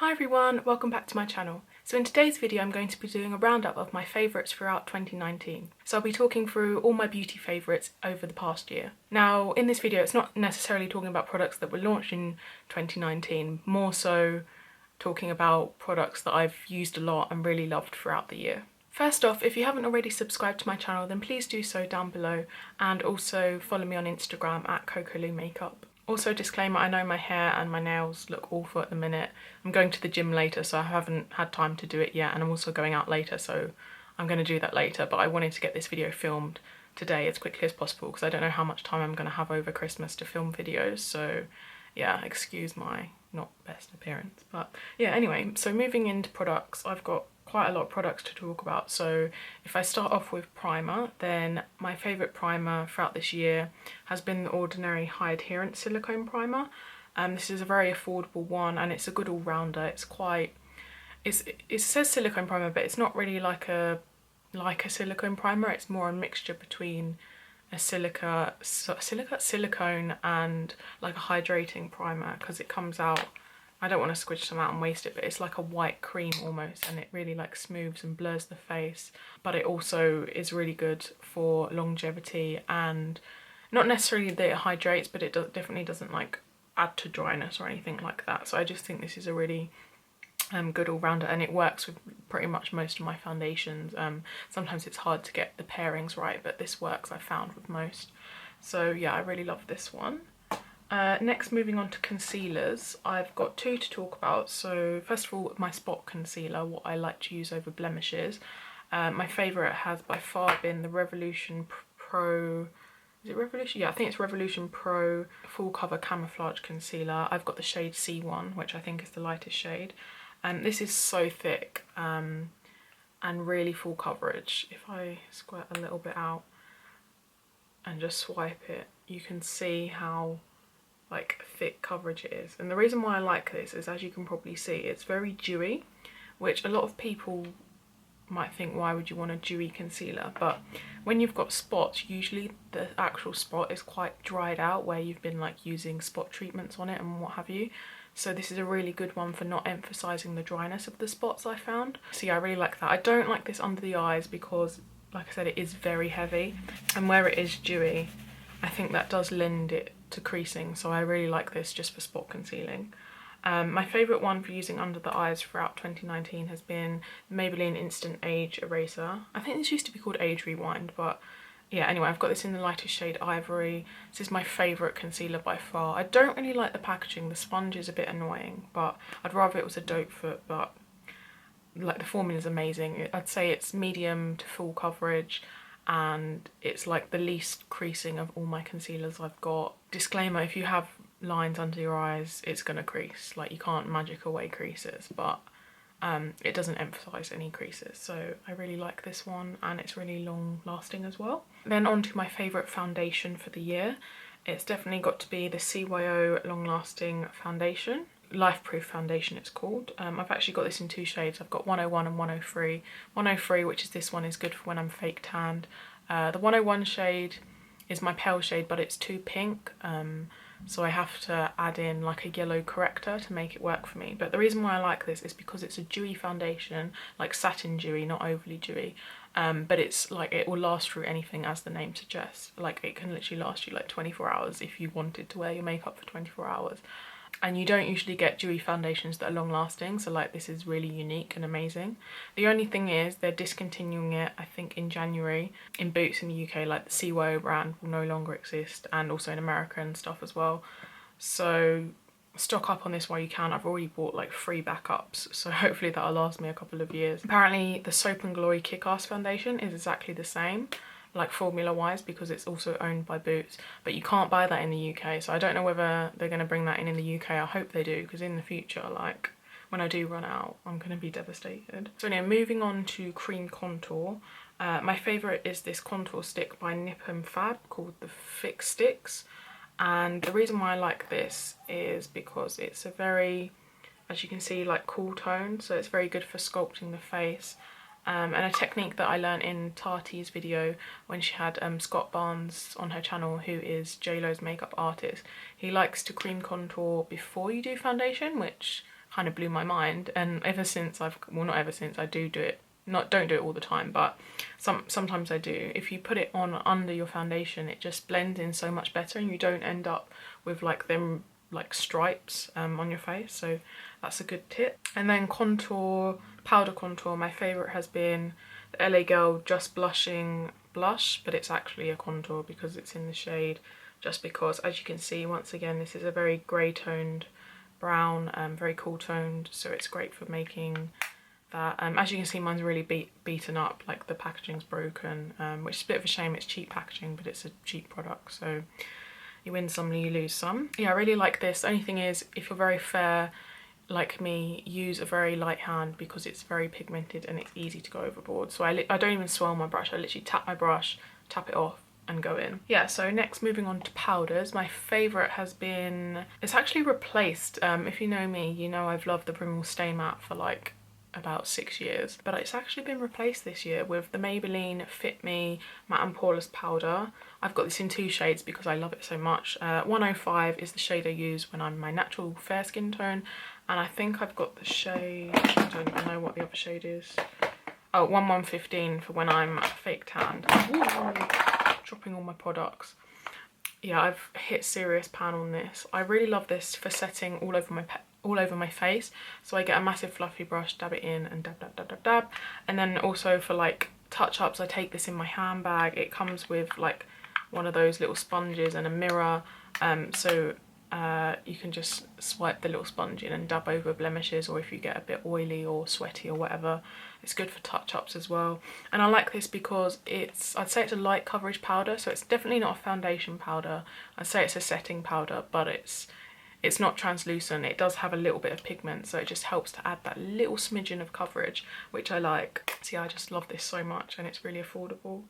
Hi everyone, welcome back to my channel. So in today's video I'm going to be doing a roundup of my favourites throughout 2019. So I'll be talking through all my beauty favourites over the past year. Now in this video it's not necessarily talking about products that were launched in 2019, more so talking about products that I've used a lot and really loved throughout the year. First off, if you haven't already subscribed to my channel then please do so down below, and also follow me on Instagram at Cocoloo Makeup. Also, disclaimer, I know my hair and my nails look awful at the minute. I'm going to the gym later, so I haven't had time to do it yet, and I'm also going out later, so I'm going to do that later, but I wanted to get this video filmed today as quickly as possible because I don't know how much time I'm going to have over Christmas to film videos, so yeah, excuse my not best appearance. But yeah, anyway, so moving into products, I've got quite a lot of products to talk about. So if I start off with primer, then my favourite primer throughout this year has been the Ordinary High Adherence Silicone Primer. This is a very affordable one and it's a good all-rounder. It says silicone primer, but it's not really like a silicone primer. It's more a mixture between a silicone and like a hydrating primer, because it comes out, I don't want to squidge some out and waste it, but it's like a white cream almost, and it really like smooths and blurs the face, but it also is really good for longevity, and not necessarily that it hydrates, but it definitely doesn't like add to dryness or anything like that. So I just think this is a really good all-rounder, and it works with pretty much most of my foundations. Sometimes it's hard to get the pairings right, but this works, I found, with most. So yeah, I really love this one. Next, moving on to concealers, I've got two to talk about. So first of all, my spot concealer, what I like to use over blemishes. My favourite has by far been the Revolution Pro, is it Revolution? Yeah, I think it's Revolution Pro Full Cover Camouflage Concealer. I've got the shade C1, which I think is the lightest shade. And this is so thick and really full coverage. If I squirt a little bit out and just swipe it, you can see how like thick coverage it is. And the reason why I like this is, as you can probably see, it's very dewy, which a lot of people might think, why would you want a dewy concealer? But when you've got spots, usually the actual spot is quite dried out where you've been like using spot treatments on it and what have you. So this is a really good one for not emphasizing the dryness of the spots, I found. So yeah, I really like that. I don't like this under the eyes because, like I said, it is very heavy, and where it is dewy, I think that does lend it to creasing, so I really like this just for spot concealing. My favourite one for using under the eyes throughout 2019 has been Maybelline Instant Age Eraser. I think this used to be called Age Rewind, but yeah, anyway, I've got this in the lightest shade Ivory. This is my favourite concealer by far. I don't really like the packaging. The sponge is a bit annoying, but I'd rather it was a dope foot, but like the formula is amazing. I'd say it's medium to full coverage, and it's like the least creasing of all my concealers I've got. Disclaimer, if you have lines under your eyes, it's gonna crease. Like, you can't magic away creases, but it doesn't emphasize any creases. So I really like this one, and it's really long lasting as well. Then on to my favorite foundation for the year. It's definitely got to be the CYO Long Lasting Foundation. Life Proof Foundation it's called. I've actually got this in two shades. I've got 101 and 103. 103, which is this one, is good for when I'm fake tanned. The 101 shade is my pale shade, but it's too pink, so I have to add in like a yellow corrector to make it work for me. But the reason why I like this is because it's a dewy foundation, like satin dewy, not overly dewy, but it's like it will last through anything, as the name suggests. Like, it can literally last you like 24 hours if you wanted to wear your makeup for 24 hours. And you don't usually get dewy foundations that are long lasting, so like this is really unique and amazing. The only thing is they're discontinuing it, I think, in January in Boots in the UK. Like the CYO brand will no longer exist, and also in America and stuff as well. So stock up on this while you can. I've already bought like 3 backups, so hopefully that'll last me a couple of years. Apparently the Soap and Glory Kick-Ass foundation is exactly the same, like formula wise, because it's also owned by Boots, but you can't buy that in the UK, so I don't know whether they're going to bring that in the UK. I hope they do, because in the future, like when I do run out, I'm going to be devastated. So anyway, moving on to cream contour, my favourite is this contour stick by Nip and Fab called the Fix Sticks, and the reason why I like this is because it's a very, as you can see, like cool tone, so it's very good for sculpting the face. And a technique that I learned in Tati's video when she had Scott Barnes on her channel, who is JLo's makeup artist. He likes to cream contour before you do foundation, which kind of blew my mind. And ever since well, not ever since, I do it. Don't do it all the time, but sometimes I do. If you put it on under your foundation, it just blends in so much better, and you don't end up with like them like stripes on your face. So that's a good tip. And then contour, powder contour, my favorite has been the LA Girl Just Blushing blush, but it's actually a contour because it's in the shade Just Because. As you can see, once again, this is a very grey toned brown, very cool toned, so it's great for making that. As you can see, mine's really beaten up, like the packaging's broken, which is a bit of a shame. It's cheap packaging, but it's a cheap product, so you win some, you lose some. Yeah, I really like this. The only thing is, if you're very fair like me, use a very light hand because it's very pigmented and it's easy to go overboard. So I don't even swirl my brush, I literally tap my brush, tap it off and go in. Yeah, so next, moving on to powders, my favourite has been, it's actually replaced, if you know me, you know I've loved the Rimmel Stay Matte for like about 6 years, but it's actually been replaced this year with the Maybelline Fit Me Matte and Poreless powder. I've got this in 2 shades because I love it so much. 105 is the shade I use when I'm my natural fair skin tone, and I think I've got the shade, I don't even know what the other shade is. Oh, 1115 for when I'm fake tanned. Ooh, dropping all my products. Yeah, I've hit serious pan on this. I really love this for setting all over my face. So I get a massive fluffy brush, dab it in and dab, dab, dab, dab, dab. And then also for like touch-ups, I take this in my handbag. It comes with like one of those little sponges and a mirror. You can just swipe the little sponge in and dab over blemishes, or if you get a bit oily or sweaty or whatever. It's good for touch-ups as well. And I like this because I'd say it's a light coverage powder, so it's definitely not a foundation powder. I'd say it's a setting powder, but it's not translucent. It does have a little bit of pigment, so it just helps to add that little smidgen of coverage, which I like. See, I just love this so much, and it's really affordable.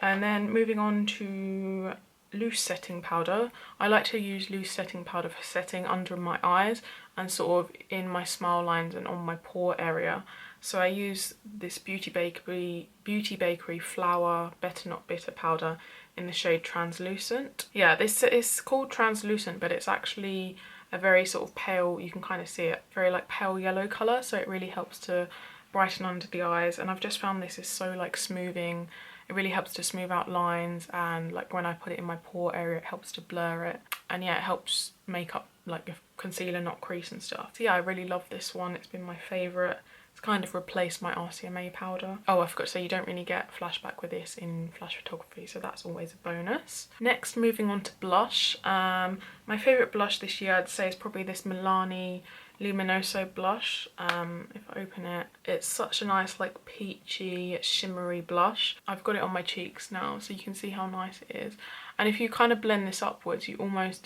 And then moving on to loose setting powder. I like to use loose setting powder for setting under my eyes and sort of in my smile lines and on my pore area. So I use this Beauty Bakery Flower Better Not Bitter powder in the shade Translucent. Yeah, this is called Translucent, but it's actually a very sort of pale, you can kind of see it, very like pale yellow colour, so it really helps to brighten under the eyes. And I've just found this is so like smoothing. It really helps to smooth out lines, and like when I put it in my pore area, it helps to blur it. And yeah, it helps make up like a concealer not crease and stuff. So yeah, I really love this one. It's been my favourite. It's kind of replaced my RCMA powder. Oh, I forgot to say, you don't really get flashback with this in flash photography, so that's always a bonus. Next, moving on to blush. My favourite blush this year, I'd say, is probably this Milani Luminoso blush. If I open it, it's such a nice like peachy shimmery blush. I've got it on my cheeks now, so you can see how nice it is. And if you kind of blend this upwards,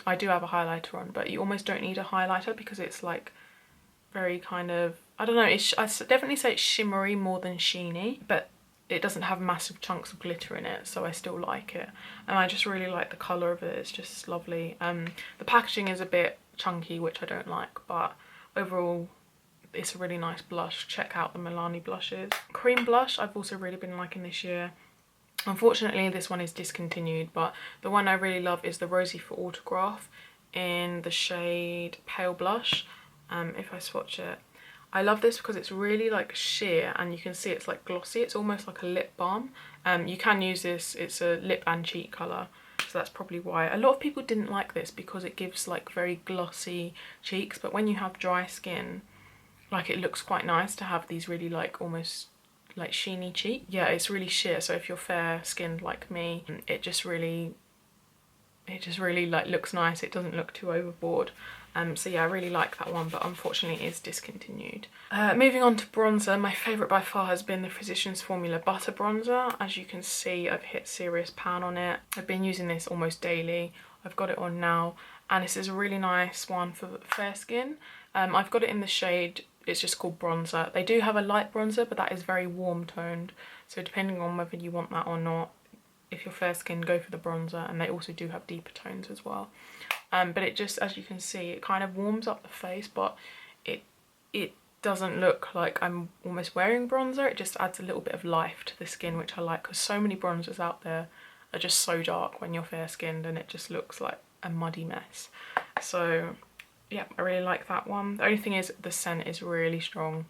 I do have a highlighter on, but you almost don't need a highlighter because it's like very kind of, I don't know, I definitely say it's shimmery more than sheeny, but it doesn't have massive chunks of glitter in it, so I still like it. And I just really like the colour of it. It's just lovely. The packaging is a bit chunky, which I don't like, but overall it's a really nice blush. Check out the Milani blushes. Cream blush I've also really been liking this year. Unfortunately this one is discontinued, but the one I really love is the Rosie for Autograph in the shade Pale Blush. If I swatch it, I love this because it's really like sheer, and you can see it's like glossy. It's almost like a lip balm. You can use this, it's a lip and cheek colour, so that's probably why. A lot of people didn't like this because it gives like very glossy cheeks, but when you have dry skin, like it looks quite nice to have these really like almost like sheeny cheek. Yeah, it's really sheer, so if you're fair skinned like me, it just really like looks nice. It doesn't look too overboard. So yeah, I really like that one, but unfortunately it is discontinued. Moving on to bronzer, my favourite by far has been the Physicians Formula Butter Bronzer. As you can see, I've hit serious pan on it. I've been using this almost daily. I've got it on now, and this is a really nice one for fair skin. I've got it in the shade, it's just called Bronzer. They do have a light bronzer, but that is very warm toned, so depending on whether you want that or not, if you're fair skin, go for the bronzer, and they also do have deeper tones as well. But it just, as you can see, it kind of warms up the face, but it doesn't look like I'm almost wearing bronzer. It just adds a little bit of life to the skin, which I like, because so many bronzers out there are just so dark when you're fair skinned, and it just looks like a muddy mess. So yeah, I really like that one. The only thing is the scent is really strong,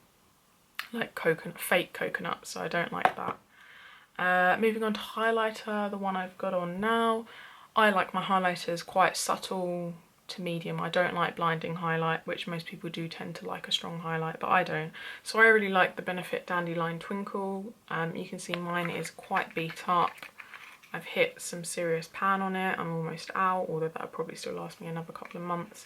like coconut, fake coconut, so I don't like that. Moving on to highlighter, the one I've got on now. I like my highlighters quite subtle to medium. I don't like blinding highlight, which most people do tend to like a strong highlight, but I don't. So I really like the Benefit Dandelion Twinkle. You can see mine is quite beat up. I've hit some serious pan on it. I'm almost out, although that'll probably still last me another couple of months.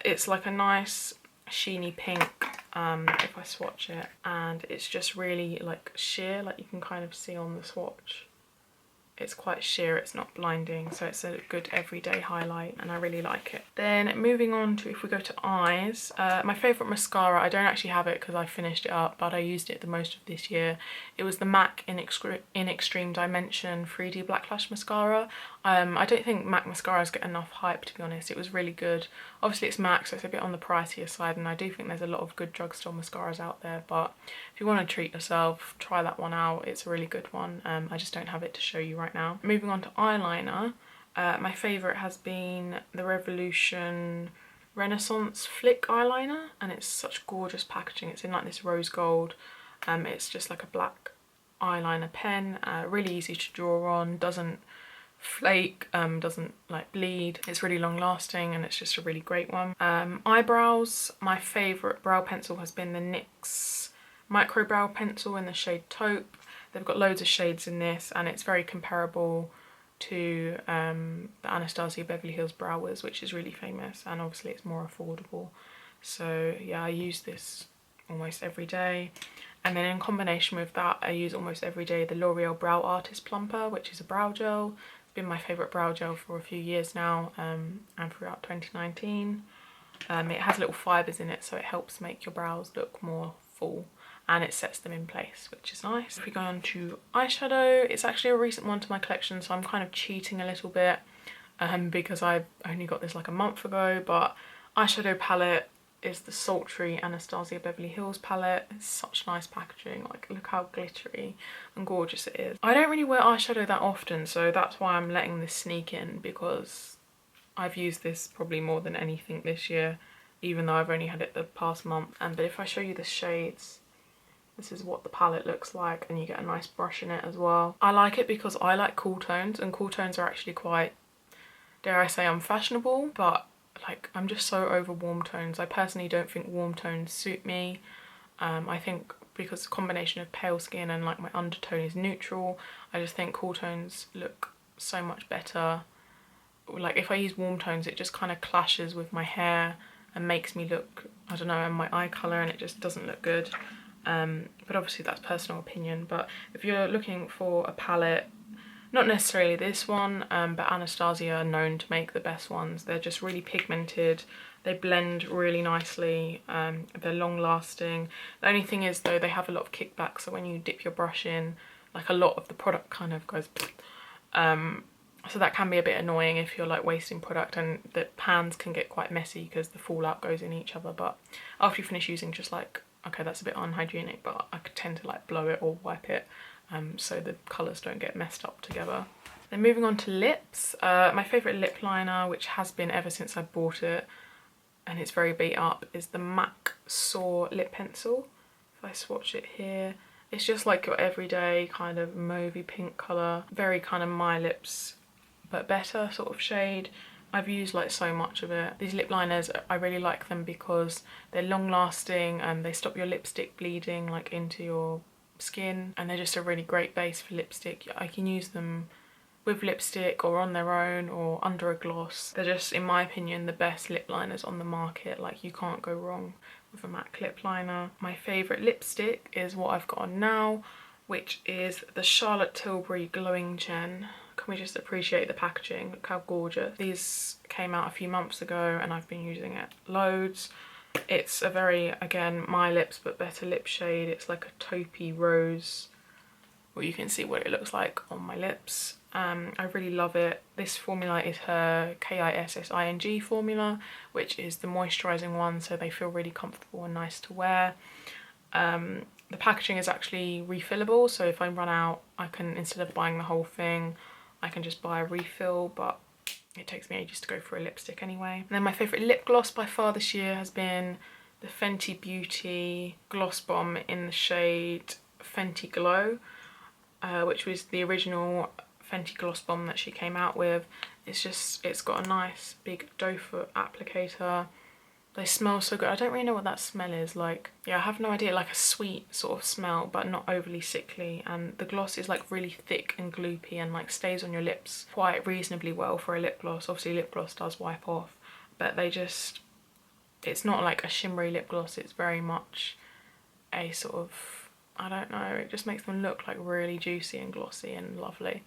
It's like a nice sheeny pink if I swatch it, and it's just really like sheer, like you can kind of see on the swatch. It's quite sheer, it's not blinding, so it's a good everyday highlight and I really like it. Then moving on to, if we go to eyes, my favourite mascara, I don't actually have it because I finished it up, but I used it the most of this year. It was the MAC in Extreme Dimension 3D Black Lash Mascara. I don't think MAC mascaras get enough hype, to be honest. It was really good. Obviously it's MAC, so it's a bit on the pricier side, and I do think there's a lot of good drugstore mascaras out there, but if you want to treat yourself, try that one out. It's a really good one. I just don't have it to show you right now. Moving on to eyeliner, my favourite has been the Revolution Renaissance Flick eyeliner, and it's such gorgeous packaging. It's in like this rose gold. It's just like a black eyeliner pen, really easy to draw on, doesn't flake, doesn't like bleed. It's really long lasting and it's just a really great one. Eyebrows, my favourite brow pencil has been the NYX Micro Brow Pencil in the shade Taupe. They've got loads of shades in this and it's very comparable to the Anastasia Beverly Hills Brow Wiz, which is really famous, and obviously it's more affordable. So yeah, I use this almost every day. And then in combination with that, I use almost every day the L'Oreal Brow Artist Plumper, which is a brow gel. It's been my favourite brow gel for a few years now, and throughout 2019. It has little fibres in it, so it helps make your brows look more full, and it sets them in place, which is nice. If we go on to eyeshadow, it's actually a recent one to my collection, so I'm kind of cheating a little bit because I only got this like a month ago, but eyeshadow palette is the Sultry Anastasia Beverly Hills palette. It's such nice packaging, like look how glittery and gorgeous it is. I don't really wear eyeshadow that often, so that's why I'm letting this sneak in, because I've used this probably more than anything this year, even though I've only had it the past month. But if I show you the shades, this is what the palette looks like, and you get a nice brush in it as well. I like it because I like cool tones, and cool tones are actually quite, dare I say, unfashionable, but like I'm just so over warm tones. I personally don't think warm tones suit me. I think because the combination of pale skin and like my undertone is neutral, I just think cool tones look so much better. Like if I use warm tones, it just kind of clashes with my hair and makes me look, I don't know, and my eye colour, and it just doesn't look good. But obviously that's personal opinion. But if you're looking for a palette, not necessarily this one, but Anastasia are known to make the best ones. They're just really pigmented, they blend really nicely, they're long lasting. The only thing is though, they have a lot of kickback, so when you dip your brush in, like a lot of the product kind of goes so that can be a bit annoying if you're like wasting product, and the pans can get quite messy because the fallout goes in each other. But after you finish using, just like, okay, that's a bit unhygienic, but I could tend to like blow it or wipe it so the colours don't get messed up together. Then moving on to lips, my favourite lip liner, which has been ever since I bought it, and it's very beat up, is the MAC Soar Lip Pencil. If I swatch it here, it's just like your everyday kind of mauvey pink colour, very kind of My Lips but better sort of shade. I've used like so much of it. These lip liners, I really like them because they're long lasting and they stop your lipstick bleeding like into your skin, and they're just a really great base for lipstick. I can use them with lipstick or on their own or under a gloss. They're just, in my opinion, the best lip liners on the market. Like you can't go wrong with a MAC lip liner. My favourite lipstick is what I've got on now, which is the Charlotte Tilbury Glowing Gen. Can we just appreciate the packaging? Look how gorgeous. These came out a few months ago and I've been using it loads. It's a very, again, My Lips but better lip shade. It's like a taupey rose. Well, you can see what it looks like on my lips. I really love it. This formula is her KISSING formula, which is the moisturising one, so they feel really comfortable and nice to wear. The packaging is actually refillable, so if I run out, I can, instead of buying the whole thing, I can just buy a refill. But it takes me ages to go for a lipstick anyway. And then my favourite lip gloss by far this year has been the Fenty Beauty Gloss Bomb in the shade Fenty Glow, which was the original Fenty Gloss Bomb that she came out with. It's got a nice big doe foot applicator. They smell so good. I don't really know what that smell is like. Yeah, I have no idea. Like a sweet sort of smell, but not overly sickly. And the gloss is like really thick and gloopy and like stays on your lips quite reasonably well for a lip gloss. Obviously lip gloss does wipe off, but it's not like a shimmery lip gloss. It's very much a sort of, I don't know, it just makes them look like really juicy and glossy and lovely.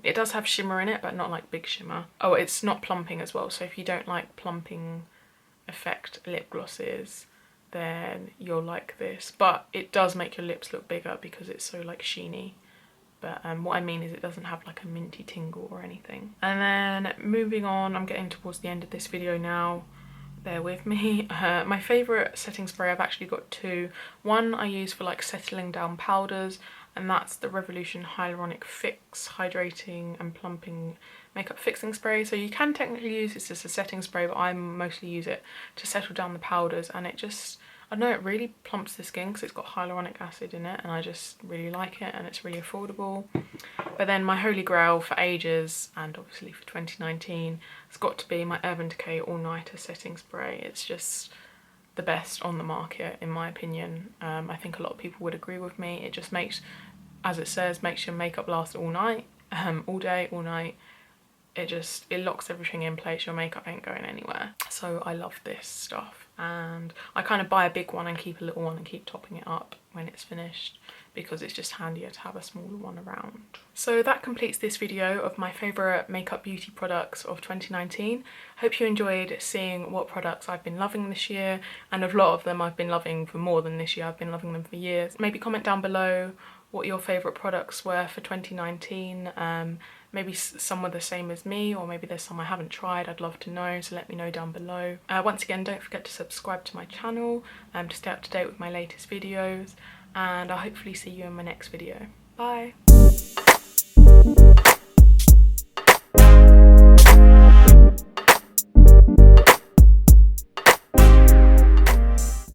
It does have shimmer in it, but not like big shimmer. Oh, it's not plumping as well, so if you don't like plumping effect lip glosses, then you'll like this. But it does make your lips look bigger because it's so like sheeny. But what I mean is it doesn't have like a minty tingle or anything. And then moving on, I'm getting towards the end of this video now. Bear with me. My favourite setting spray, I've actually got two. One I use for like settling down powders, and that's the Revolution Hyaluronic Fix Hydrating and Plumping Makeup Fixing Spray. So you can technically use this as a setting spray, but I mostly use it to settle down the powders, and it just, I don't know, it really plumps the skin because it's got hyaluronic acid in it, and I just really like it, and it's really affordable. But then my holy grail for ages, and obviously for 2019, has got to be my Urban Decay All Nighter Setting Spray. It's just the best on the market in my opinion. I think a lot of people would agree with me. It just makes, as it says, makes your makeup last all night, all day, all night. It locks everything in place. Your makeup ain't going anywhere. So I love this stuff, and I kind of buy a big one and keep a little one and keep topping it up when it's finished, because it's just handier to have a smaller one around. So that completes this video of my favourite makeup beauty products of 2019. Hope you enjoyed seeing what products I've been loving this year, and a lot of them I've been loving for more than this year. I've been loving them for years. Maybe comment down below what your favourite products were for 2019. Maybe some were the same as me, or maybe there's some I haven't tried. I'd love to know, so let me know down below. Once again, don't forget to subscribe to my channel to stay up to date with my latest videos, and I'll hopefully see you in my next video. Bye!